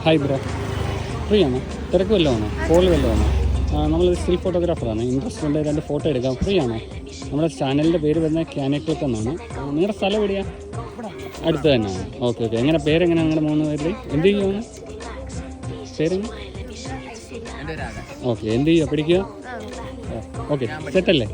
Hi bro, free ആണോ? തിരക്ക് വല്ലതും ആണോ? കോൾ വല്ലതും ആണോ? നമ്മളൊരു സ്റ്റിൽ ഫോട്ടോഗ്രാഫറാണ്. ഇൻട്രസ്റ്റ് ഉണ്ട്, 2 ഫോട്ടോ എടുക്കാം. ഫ്രീ ആണോ? നമ്മുടെ ചാനലിൻ്റെ പേര് വരുന്നത് ക്യാനക്ലിക്ക് എന്നാണ്. നിങ്ങളുടെ സ്ഥലം എവിടെയാണ്? അടുത്ത് തന്നെയാണ്. ഓക്കെ. എങ്ങനെ പേരെങ്ങനെയാണ് നിങ്ങളുടെ 3 പേരിൽ? എന്ത് ചെയ്യുവാണ്? പേരെങ്ങനെ? ഓക്കെ. എന്ത് ചെയ്യുക? പഠിക്കുക? ഓക്കെ, സെറ്റല്ലേ?